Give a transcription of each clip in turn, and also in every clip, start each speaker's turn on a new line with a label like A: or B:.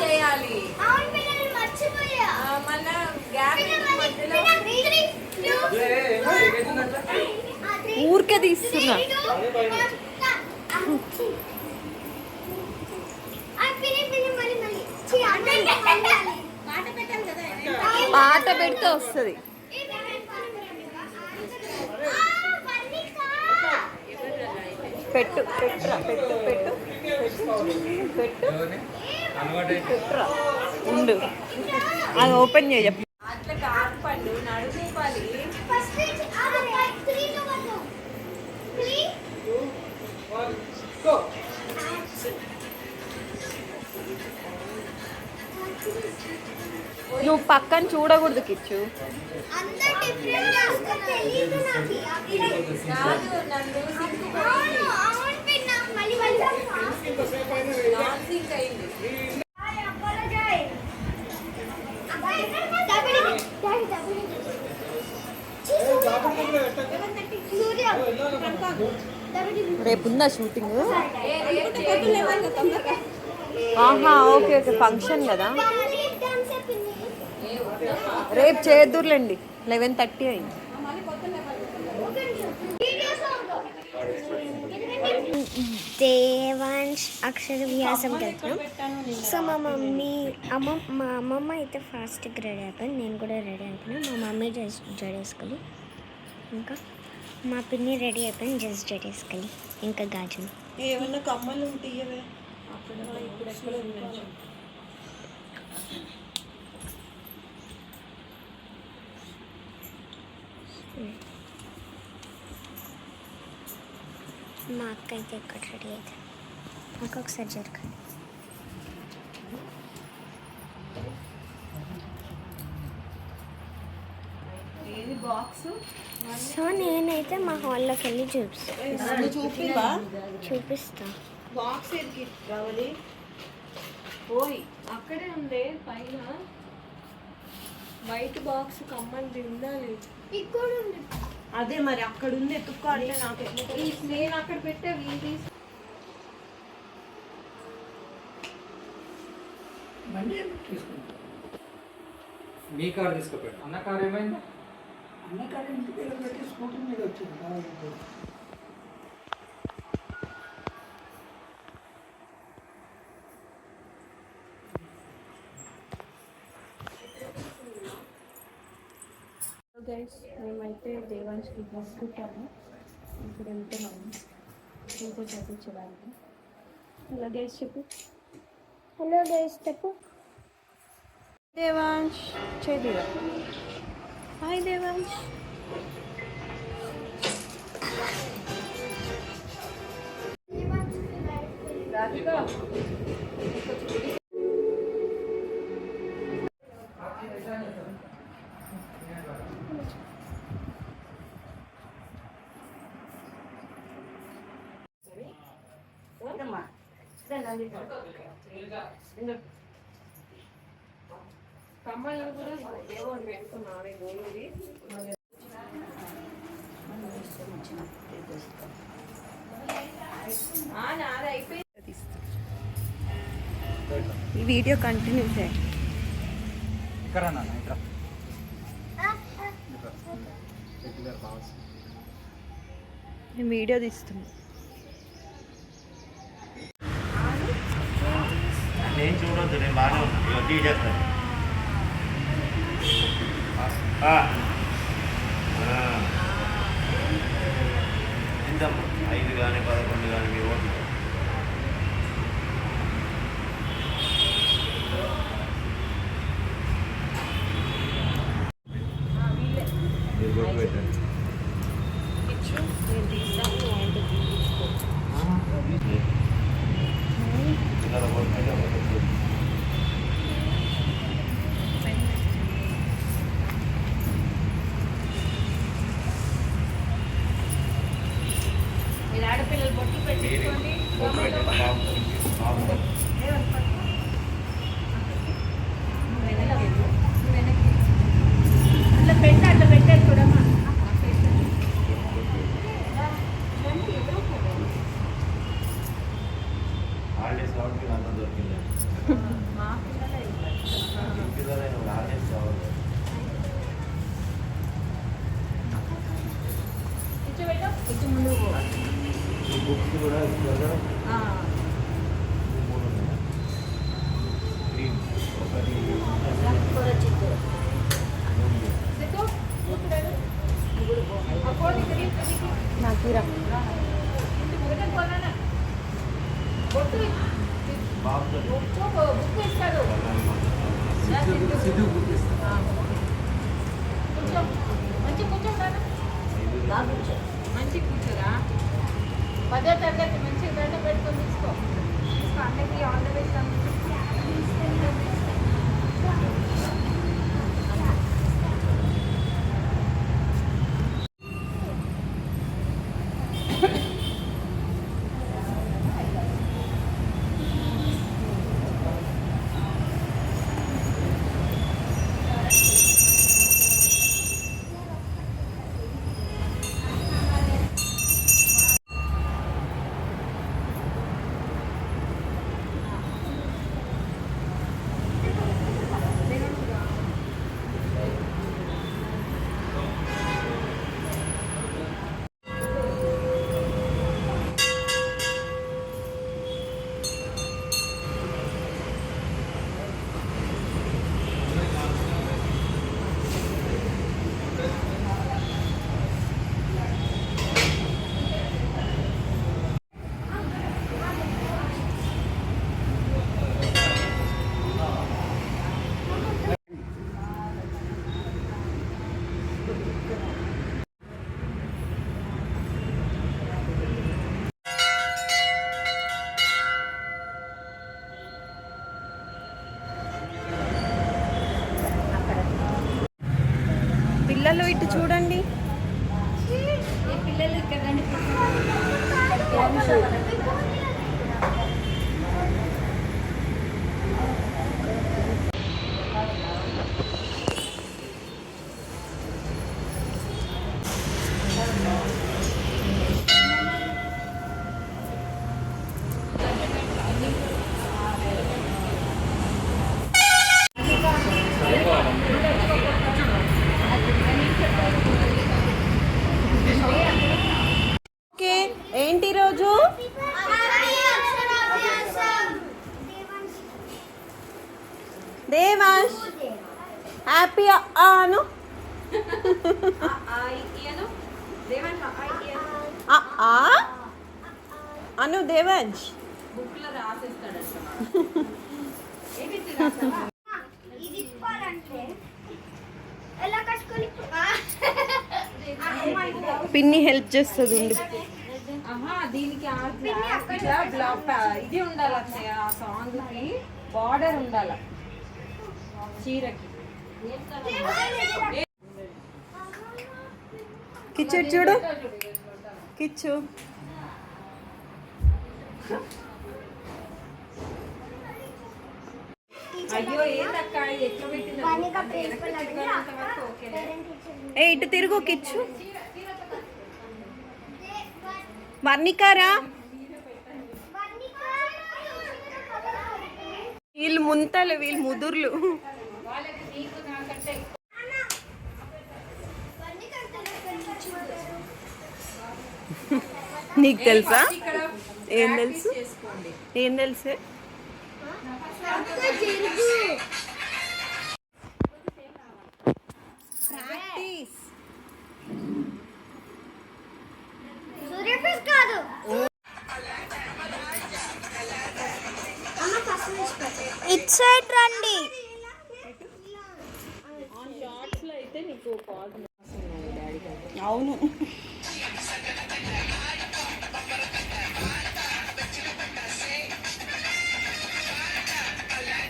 A: చేయాలి మన గ్యాప్ ఊరికే తీస్తున్నా. పాట పెడితే వస్తుంది. పెట్టు పెట్టురా పెట్టు పెట్టు పెట్టు పెట్టురా ఉండు, అది ఓపెన్ చేయ. అట్లా కాపండు నడుపాలి. నువ్వు పక్కన చూడకూడదు కిచ్చు. రేపుందా షూటింగ్? ఆహా ఓకే ఓకే, ఫంక్షన్ కదా. రేపు చేద్దురులేండి, 11:30 అయింది.
B: దేవాంశ్ అక్షర వ్యాసంకి వెళ్తున్నాం. సో మా అమ్మమ్మ అయితే ఫాస్ట్గా రెడీ అయిపోయింది, నేను కూడా రెడీ అయిపోయినా. మా మమ్మీ జస్ట్ జడేసుకొని, ఇంకా మా పిన్ని రెడీ అయిపోయింది జస్ట్ జడేసుకొని, ఇంకా గాజులు
A: ఏమన్నా కమ్మలు ఉంటాయి ఇప్పుడు
B: మా అక్క అయితే ఎక్కడ రెడీ అయితే అక్క ఒకసారి జరగాలి. సో నేనైతే మా హాల్లోకి వెళ్ళి చూపిస్తా.
A: బాక్స్ రావాలి. ఓయ్ అక్కడే ఉందే పైన వైట్ బాక్స్ కమ్మని తిందాలి.
B: ఇక్కడ ఉంది,
A: అదే మరి అక్కడ ఉంది, ఎత్తుక్కో అంటే నాకు నేను అక్కడ పెట్టా. వీలు తీసి
C: మీ కార్ తీసుకుపెట్టు. అన్న కార్ ఏమైందా? అన్న కార్ ఇంటికి పెట్టి స్కూటర్ మీద వచ్చింది.
A: గైస్ మేమైతే దేవాంశ్కి తీసుకుంటాము. ఇప్పుడు వెళ్తున్నాము ఇంకో చదివించడానికి. హలో గైస్ చెప్పు.
B: హలో గైస్ చెప్పు.
A: దేవాంశ్ చేదిరా. హాయ్ దేవాంశ్. రాధిక కమ్మలు కూడా ఏవో పెట్టుకున్నాను. గోల్డ్ది అయిపోయింది. ఈ వీడియో కంటిన్యూ చేయండి. నేను వీడియో తీస్తున్నా.
D: నేను చూడొద్దు, నేను బాగానే ఉన్నాను. తీసేస్తాను. 5 కానీ 11 కానీ మీ ఓట్లు.
A: ఆడపిల్లలు బొట్టు పెట్టుకోండి. అట్లా పెట్ట
D: బుక్స్ కూడా ఇస్తారు.
A: ఆ,
D: 3 ఉన్నాయా? క్రీమ్ ఒకటి
A: సిద్ధు, కూర్చోలేదు. ఆ ఫోన్ ఇక్కడ ఇక్కడికి. నాకు ఇరా. ఇంటి ముందే పోనానా? బొట్టు
D: బాబు
A: బుక్ ఇస్తాడు.
C: సిద్ధు గుర్తిస్తా.
A: కూర్చో. మంచి కూర్చోండి. మంచి కూర్చోరా. 10వ తరగతి మంచిగా దండ పెట్టుకొని తీసుకో. అందరికీ ఆల్ ద బెస్ట్.
E: పిల్లలు ఇటు చూడండి.
A: ఈ పిల్లలు ఇక్కడ రండి.
E: ఓకే, ఏంటి రోజు? దేవాంశ్ హ్యాపీ అను అను దేవాంశ్
A: బుక్లో రాసేస్తాడంట.
E: పిన్ని హెల్ప్ చేస్తుంది ఉండు.
A: ఆహా, దీనికి ఇది ఉండాలి అత్తయ్య. ఆ సాంగ్ కి బార్డర్ ఉండాలి చీరకి.
E: కిచ్చు చూడు, కిచ్చు
A: అయ్యో ఏందక్క ఎట్లా పెట్టింది?
E: ఏ ఇటు తిరుగు కిచ్చు. వర్ణికారా, వీళ్ళు ముంతలు, వీళ్ళు ముదుర్లు. నీకు తెలుసా? ఏం తెలుసు? ఏం తెలుసు? ప్రాక్టీస్.
B: ఇట్ సైడ్ రండి.
E: అవును,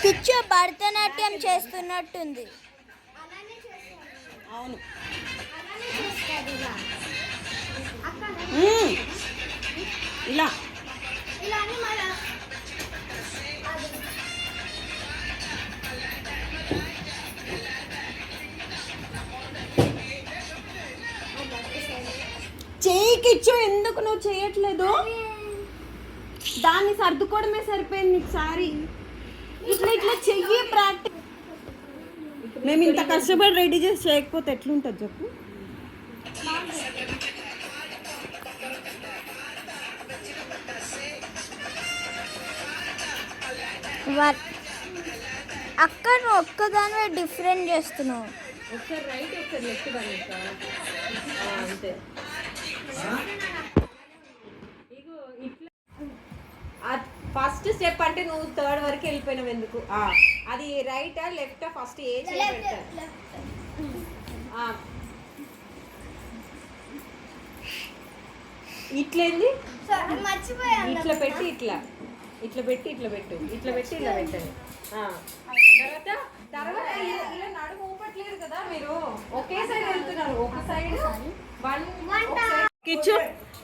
B: కిచ్చు భరతనాట్యం చేస్తున్నట్టుంది.
E: అవును. ఇలా చేయికిచ్చు. ఎందుకు నువ్వు చేయట్లేదు? దాన్ని సర్దుకోవడమే సరిపోయింది నీకు సారీ. ఇట్లా ఇట్లా చెయ్యి ప్రాక్టీస్. మేము ఇంత కష్టపడి రెడీ చేసి చేయకపోతే ఎట్లుంటుంది చెప్పు.
B: అక్కడ ఒక్కదాని డిఫరెంట్ చేస్తున్నావు.
A: ఒకసారి రైట్ ఒకసారి లెఫ్ట్ వర్ణిక. అంతే. ఇగో ఇట్లా ఫస్ట్ స్టెప్ అంటే నువ్వు థర్డ్ వరకు వెళ్ళిపోయినావు ఎందుకు? అది రైటా లెఫ్టా ఫస్ట్ ఏ చేయాలి? ఇట్లేంది ఇట్లా పెట్టి ఇట్లా ఇట్లా పెట్టి ఇట్లా పెట్టు ఇట్లా పెట్టి ఇలా పెట్టండి. తర్వాత ఇలా నడుము ఊపట్లేదు కదా మీరు, ఒకే సైడ్ వెళ్తున్నారు. ఒక సైడ్
E: కిచ్చు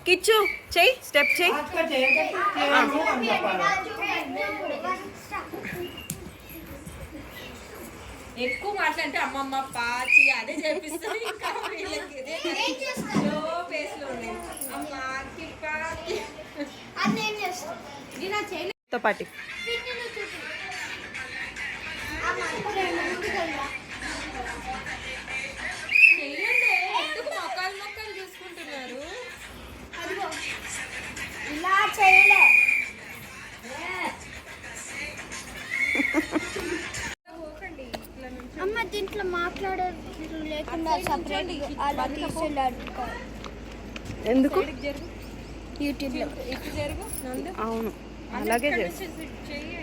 E: కిచ్చు చెయ్యి, స్టెప్ చెయ్యి.
A: ఎక్కువ మాట్లాడితే అమ్మమ్మ పాచి అదే చేపిస్తుంది. ఇంకా వీళ్ళకి లో పేస్ లో ఉన్నాయి. అమ్మకి పాచి
E: తో పాటి
A: చెయ్యండి. ఎందుకు మొక్కలు మొక్కలు చూసుకుంటున్నారు?
B: ఇలా చేయలే. అమ్మ దీంట్లో మాట్లాడే లేకుండా సపరేట్ అలా తీసుకెళ్ళాడు
E: ఎందుకు?
B: యూట్యూబ్లో.
A: ఇటు జరుగు నందు.
E: అవును అలాగే చేసి
A: చెయ్యి.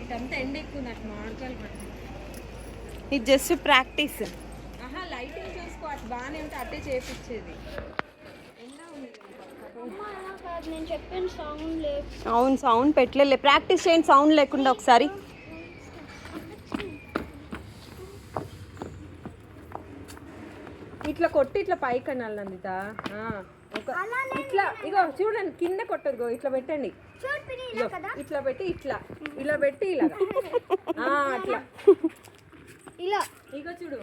A: ఇటంతా ఎండ ఎక్కువ నాకు మామిడికాయలు పట్టు.
E: ఇది జస్ట్ ప్రాక్టీస్.
A: లైటింగ్ చూసుకో. అటు బాగానే ఉంటే అట్టే చేపించేది.
B: నేను చెప్పిన సౌండ్ లేదు.
E: అవును సౌండ్ పెట్టలే. ప్రాక్టీస్ చేయండి సౌండ్ లేకుండా ఒకసారి. ఇట్లా కొట్టి ఇట్లా పైకి అనాలి నందిత. ఇట్లా ఇగో చూడండి కింద కొట్టదు. ఇట్లా పెట్టండి. ఇట్లా పెట్టి ఇట్లా ఇలా పెట్టి ఇలాగా అట్లా
B: ఇలా
A: ఇగో చూడు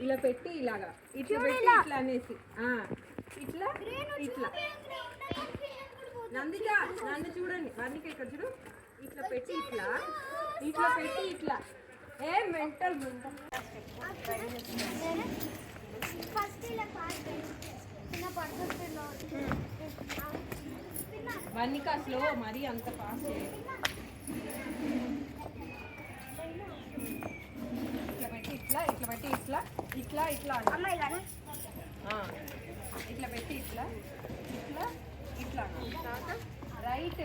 A: ఇలా పెట్టి ఇలాగా ఇట్లా పెట్టి ఇట్లా అనేసి ఇట్లా ఇట్లా నందిక నన్ను చూడండి. వర్ణిక ఇక్కడ చూడు. ఇట్లా పెట్టి ఇట్లా ఇట్లా పెట్టి ఇట్లా మెంటల్ వర్ణిక స్లో మరీ అంత ఫాస్ట్ ఇట్లా పెట్టి ఇట్లా ఇట్లా పెట్టి ఇట్లా ఇట్లా ఇట్లా ఇట్లా పెట్టి ఇట్లా ఇట్లా ఇట్లా రైట్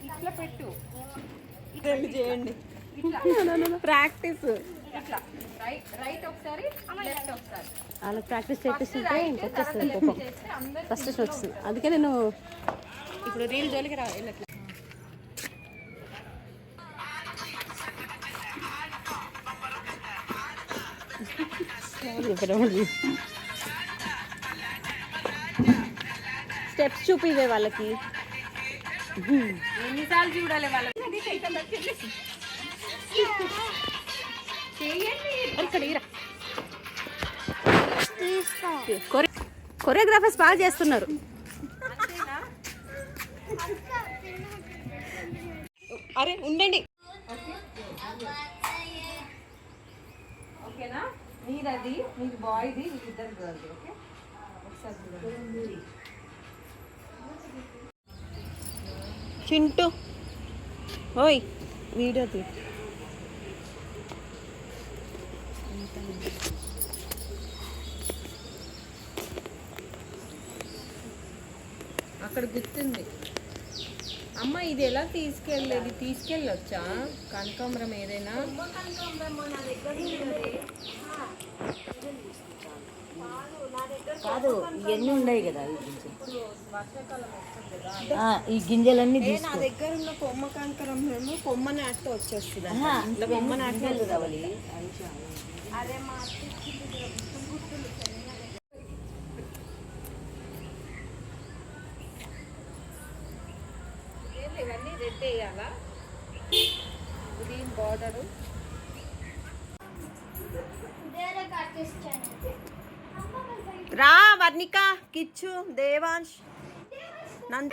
A: ఇట్లా పెట్టు.
E: చేయండి
A: ఇట్లా
E: ప్రాక్టీస్.
A: ఇట్లా రైట్ ఒకసారి లెఫ్ట్ ఒకసారి.
E: వాళ్ళకి ప్రాక్టీస్ చేపిస్తుంటే వచ్చేస్తుంది కోపం. ఫస్ట్ వస్తుంది. అందుకే నేను ఇప్పుడు రీల్ జోలికి వెళ్ళట్లేదు. స్టెప్స్ చూపివే వాళ్ళకి.
A: ఎన్నిసార్లు చూడాలి వాళ్ళకి?
E: కొరియోగ్రాఫర్స్ బాగా చేస్తున్నారు. అరే ఉండండి.
A: ఓకేనా? మీది మీది బాయ్ది, ఇద్దరు గర్ల్ది. ఓకే ఒకసారి
E: చింటూ ఓయ్ వీడియో తీ.
A: అక్కడ గుర్తుంది. అమ్మ ఇది ఎలా తీసుకెళ్ళేది? తీసుకెళ్ళొచ్చా కనకాంబరం ఏదైనా?
F: కాదు ఇవన్నీ ఉన్నాయి కదా ఈ గింజలన్నీ
E: నా దగ్గర ఉన్న కొమ్మ కనకాంబరం మేము కొమ్మ నాటితే వచ్చేస్తుంది. కొమ్మ నాటితే
F: కావాలి.
E: అదే మా
A: ఇవన్నీ రెడ్ వేయాలా? Green border.
E: రా వర్ణిక, కిచ్చు, దేవాంశ్, నంద.